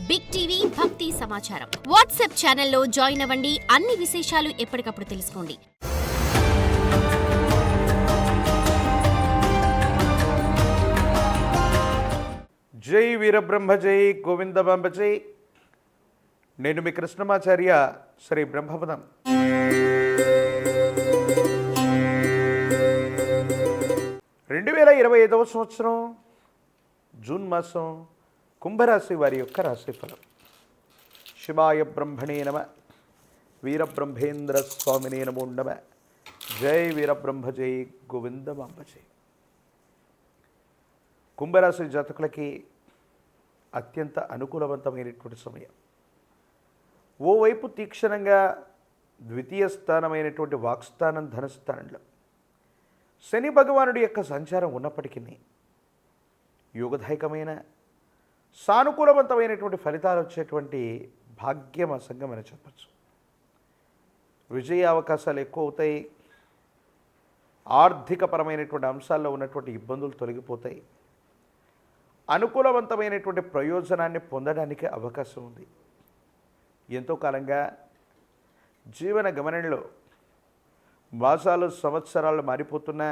Big TV భక్తి సమాచారం WhatsApp ఛానల్లో జాయిన్ అవ్వండి. అన్ని విశేషాలు ఎప్పటికప్పుడు తెలుసుకోండి. జై వీరబ్రహ్మ జై గోవిందబాంబ జై. నేను మీ కృష్ణమాచార్య శ్రీ బ్రహ్మపదం. 2025వ సంవత్సరం జూన్ మాసం కుంభరాశి వారి యొక్క రాశిఫలం. శివాయ బ్రహ్మణే నమ, వీరబ్రహ్మేంద్ర స్వామినే నమో నమ. జై వీరబ్రహ్మ జై గోవిందబాంబ జై. కుంభరాశి జాతకులకి అత్యంత అనుకూలవంతమైనటువంటి సమయం. ఓవైపు తీక్షణంగా ద్వితీయ స్థానమైనటువంటి వాక్స్థానం ధనస్థానంలో శని భగవానుడి యొక్క సంచారం ఉన్నప్పటికీ యోగదాయకమైన సానుకూలవంతమైనటువంటి ఫలితాలు వచ్చేటువంటి భాగ్యమాసంగా మనం చెప్పచ్చు. విజయ అవకాశాలు ఎక్కువ అవుతాయి. ఆర్థికపరమైనటువంటి అంశాల్లో ఉన్నటువంటి ఇబ్బందులు తొలగిపోతాయి. అనుకూలవంతమైనటువంటి ప్రయోజనాన్ని పొందడానికి అవకాశం ఉంది. ఎంతో కాలంగా జీవన గమనంలో మాసాలు సంవత్సరాలు మారిపోతున్న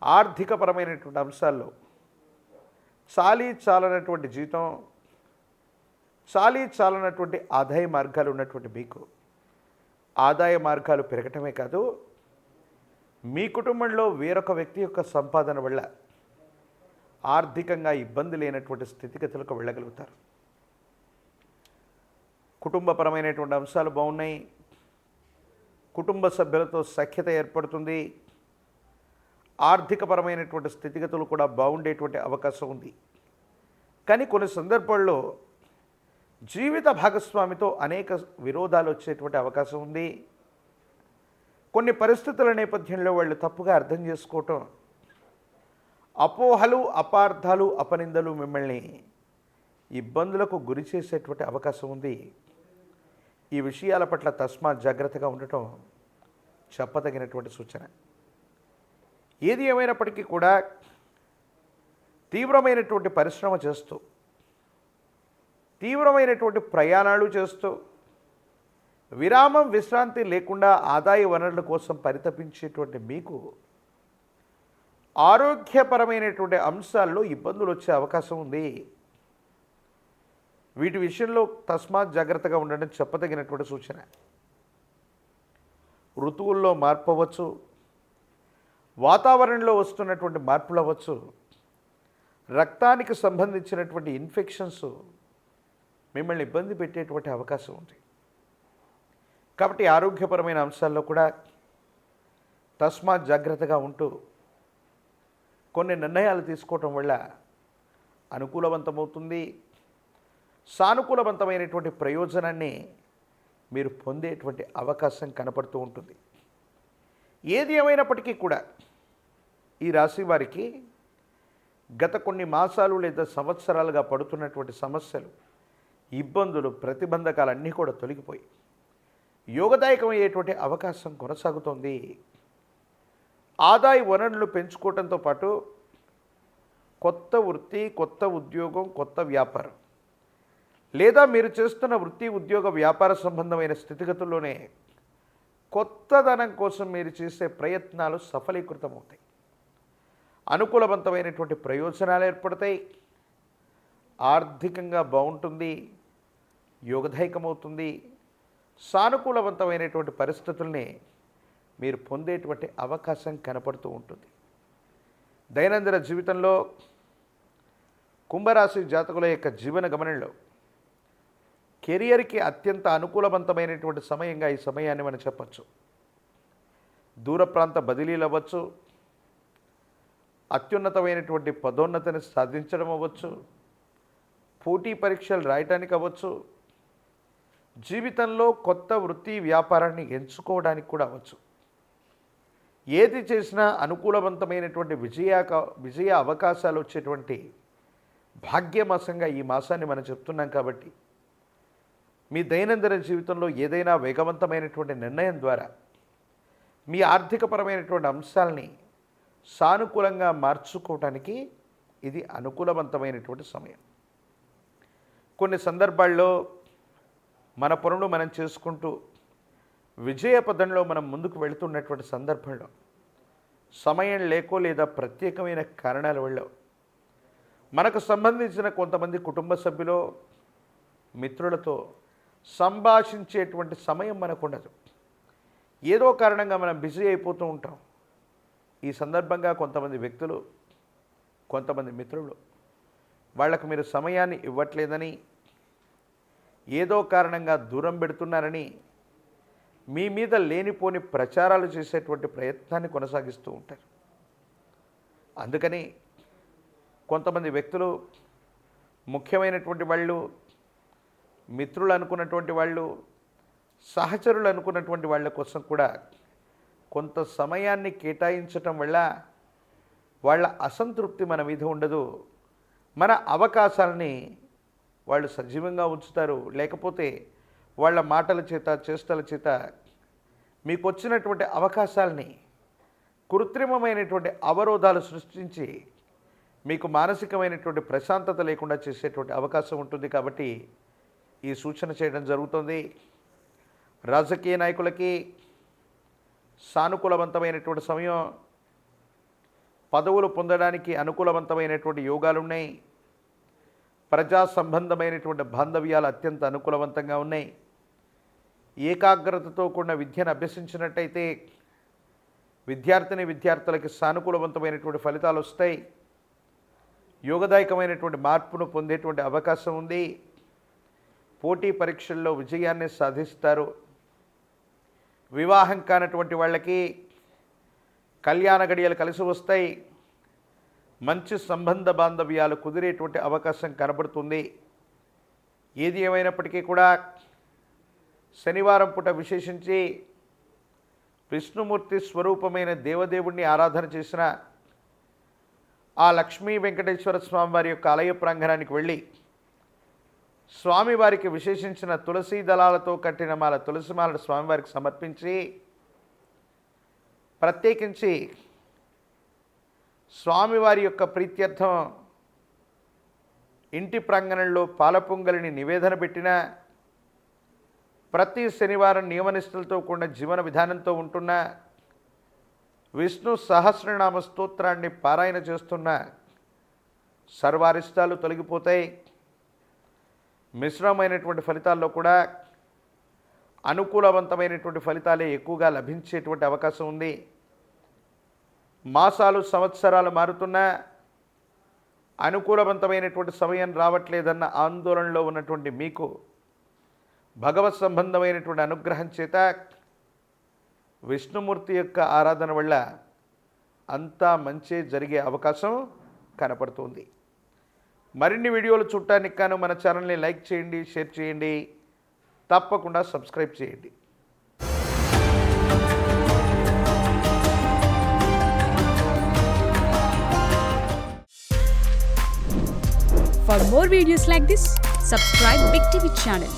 ఆర్థికపరమైనటువంటి అంశాల్లో చాలనటువంటి జీతం, చాలనటువంటి ఆదాయ మార్గాలు ఉన్నటువంటి మీకు ఆదాయ మార్గాలు పెరగటమే కాదు, మీ కుటుంబంలో వేరొక వ్యక్తి యొక్క సంపాదన వల్ల ఆర్థికంగా ఇబ్బంది లేనటువంటి స్థితిగతులకు వెళ్ళగలుగుతారు. కుటుంబపరమైనటువంటి అంశాలు బాగున్నాయి. కుటుంబ సభ్యులతో సఖ్యత ఏర్పడుతుంది. ఆర్థికపరమైనటువంటి స్థితిగతులు కూడా బాగుండేటువంటి అవకాశం ఉంది. కానీ కొన్ని సందర్భాల్లో జీవిత భాగస్వామితో అనేక విరోధాలు వచ్చేటువంటి అవకాశం ఉంది. కొన్ని పరిస్థితుల నేపథ్యంలో వాళ్ళు తప్పుగా అర్థం చేసుకోవటం, అపోహలు, అపార్థాలు, అపనిందలు మిమ్మల్ని ఇబ్బందులకు గురి చేసేటువంటి అవకాశం ఉంది. ఈ విషయాల పట్ల తస్మాత్ జాగ్రత్తగా ఉండటం చెప్పదగినటువంటి సూచన. ఏది ఏమైనప్పటికీ కూడా తీవ్రమైనటువంటి పరిశ్రమ చేస్తూ, తీవ్రమైనటువంటి ప్రయాణాలు చేస్తూ, విరామం విశ్రాంతి లేకుండా ఆదాయ వనరుల కోసం పరితపించేటువంటి మీకు ఆరోగ్యపరమైనటువంటి అంశాల్లో ఇబ్బందులు వచ్చే అవకాశం ఉంది. వీటి విషయంలో తస్మాత్ జాగ్రత్తగా ఉండడం చెప్పదగినటువంటి సూచన. ఋతువుల్లో మార్పు అవ్వచ్చు, వాతావరణంలో వస్తున్నటువంటి మార్పులు అవ్వచ్చు, రక్తానికి సంబంధించినటువంటి ఇన్ఫెక్షన్స్ మిమ్మల్ని ఇబ్బంది పెట్టేటువంటి అవకాశం ఉంది. కాబట్టి ఆరోగ్యపరమైన అంశాల్లో కూడా తస్మాత్ జాగ్రత్తగా ఉంటూ కొన్ని నిర్ణయాలు తీసుకోవటం వల్ల అనుకూలవంతమవుతుంది. సానుకూలవంతమైనటువంటి ప్రయోజనాన్ని మీరు పొందేటువంటి అవకాశం కనపడుతూ ఉంటుంది. ఏది ఏమైనప్పటికీ కూడా ఈ రాశి వారికి గత కొన్ని మాసాలు లేదా సంవత్సరాలుగా పడుతున్నటువంటి సమస్యలు, ఇబ్బందులు, ప్రతిబంధకాలన్నీ కూడా తొలగిపోయి యోగదాయకమయ్యేటువంటి అవకాశం కొనసాగుతోంది. ఆదాయ వనరులు పెంచుకోవడంతో పాటు కొత్త వృత్తి, కొత్త ఉద్యోగం, కొత్త వ్యాపారం లేదా మీరు చేస్తున్న వృత్తి, ఉద్యోగ, వ్యాపార సంబంధమైన స్థితిగతుల్లోనే కొత్తదనం కోసం మీరు చేసే ప్రయత్నాలు సఫలీకృతమవుతాయి. అనుకూలవంతమైనటువంటి ప్రయోజనాలు ఏర్పడతాయి. ఆర్థికంగా బాగుంటుంది, యోగదాయకమవుతుంది. సానుకూలవంతమైనటువంటి పరిస్థితుల్ని మీరు పొందేటువంటి అవకాశం కనపడుతూ ఉంటుంది. దైనందిన జీవితంలో కుంభరాశి జాతకుల యొక్క జీవన గమనంలో కెరియర్కి అత్యంత అనుకూలవంతమైనటువంటి సమయంగా ఈ సమయాన్ని మనం చెప్పచ్చు. దూర ప్రాంత బదిలీలు అవ్వచ్చు, అత్యున్నతమైనటువంటి పదోన్నతిని సాధించడం అవ్వచ్చు, పోటీ పరీక్షలు రాయటానికి అవ్వచ్చు, జీవితంలో కొత్త వృత్తి, వ్యాపారాన్ని ఎంచుకోవడానికి కూడా అవ్వచ్చు. ఏది చేసినా అనుకూలవంతమైనటువంటి విజయ అవకాశాలు వచ్చేటువంటి భాగ్యమాసంగా ఈ మాసాన్ని మనం చెప్తున్నాం. కాబట్టి మీ దైనందిన జీవితంలో ఏదైనా వేగవంతమైనటువంటి నిర్ణయం ద్వారా మీ ఆర్థికపరమైనటువంటి అంశాలని సానుకూలంగా మార్చుకోవటానికి ఇది అనుకూలవంతమైనటువంటి సమయం. కొన్ని సందర్భాల్లో మన పనులు మనం చేసుకుంటూ విజయ పదంలో మనం ముందుకు వెళుతున్నటువంటి సందర్భంలో సమయం లేకో లేదా ప్రత్యేకమైన కారణాల వల్ల మనకు సంబంధించిన కొంతమంది కుటుంబ సభ్యులు మిత్రులతో సంభాషించేటువంటి సమయం మనకు ఉండదు. ఏదో కారణంగా మనం బిజీ అయిపోతూ ఉంటాం. ఈ సందర్భంగా కొంతమంది వ్యక్తులు, కొంతమంది మిత్రులు వాళ్ళకు మీరు సమయాన్ని ఇవ్వట్లేదని, ఏదో కారణంగా దూరం పెడుతున్నారని మీ మీద లేనిపోని ప్రచారాలు చేసేటువంటి ప్రయత్నాన్ని కొనసాగిస్తూ ఉంటారు. అందుకని కొంతమంది వ్యక్తులు, ముఖ్యమైనటువంటి వాళ్ళు, మిత్రులు అనుకున్నటువంటి వాళ్ళు, సహచరులు అనుకున్నటువంటి వాళ్ళ కోసం కూడా కొంత సమయాన్ని కేటాయించటం వల్ల వాళ్ళ అసంతృప్తి మన మీద ఉండదు. మన అవకాశాలని వాళ్ళు సజీవంగా ఉంచుతారు. లేకపోతే వాళ్ళ మాటల చేత, చేష్టల చేత మీకు వచ్చినటువంటి అవకాశాలని కృత్రిమమైనటువంటి అవరోధాలు సృష్టించి మీకు మానసికమైనటువంటి ప్రశాంతత లేకుండా చేసేటువంటి అవకాశం ఉంటుంది. కాబట్టి ఈ సూచన చేయడం జరుగుతుంది. రాజకీయ నాయకులకి సానుకూలవంతమైనటువంటి సమయం, పదవులు పొందడానికి అనుకూలవంతమైనటువంటి యోగాలు ఉన్నాయి. ప్రజా సంబంధమైనటువంటి బాంధవ్యాలు అత్యంత అనుకూలవంతంగా ఉన్నాయి. ఏకాగ్రతతో కూడిన విద్యను అభ్యసించినట్టయితే విద్యార్థులకి సానుకూలవంతమైనటువంటి ఫలితాలు వస్తాయి. యోగదాయకమైనటువంటి మార్పును పొందేటువంటి అవకాశం ఉంది. పోటీ పరీక్షల్లో విజయాన్ని సాధిస్తారు. వివాహం కానటువంటి వాళ్ళకి కళ్యాణ గడియలు కలిసి వస్తాయి. మంచి సంబంధ బాంధవ్యాలు కుదిరేటువంటి అవకాశం కనబడుతుంది. ఏది ఏమైనప్పటికీ కూడా శనివారం పూట విశేషించి విష్ణుమూర్తి స్వరూపమైన దేవదేవుణ్ణి ఆరాధన చేసిన ఆ లక్ష్మీ వెంకటేశ్వర స్వామివారి యొక్క ఆలయ ప్రాంగణానికి వెళ్ళి స్వామివారికి విశేషించిన తులసీ దళాలతో కట్టిన మాల తులసిమాలను స్వామివారికి సమర్పించి, ప్రత్యేకించి స్వామివారి యొక్క ప్రీత్యర్థం ఇంటి ప్రాంగణంలో పాల పొంగలిని నివేదన పెట్టిన, ప్రతి శనివారం నియమనిష్టలతో కూడిన జీవన విధానంతో ఉంటున్న, విష్ణు సహస్రనామ స్తోత్రాన్ని పారాయణ చేస్తున్న సర్వారిష్టాలు తొలగిపోతాయి. మిశ్రమైనటువంటి ఫలితాల్లో కూడా అనుకూలవంతమైనటువంటి ఫలితాలే ఎక్కువగా లభించేటువంటి అవకాశం ఉంది. మాసాలు, సంవత్సరాలు మారుతున్నా అనుకూలవంతమైనటువంటి సమయం రావట్లేదన్న ఆందోళనలో ఉన్నటువంటి మీకు భగవత్ సంబంధమైనటువంటి అనుగ్రహం చేత విష్ణుమూర్తి యొక్క ఆరాధన వల్ల అంతా మంచి జరిగే అవకాశం కనపడుతుంది. మరిన్ని వీడియోలు చూడటానికి గాను మన ఛానల్ని లైక్ చేయండి, షేర్ చేయండి, తప్పకుండా సబ్స్క్రైబ్ చేయండి. For more videos like this, subscribe Big TV channel.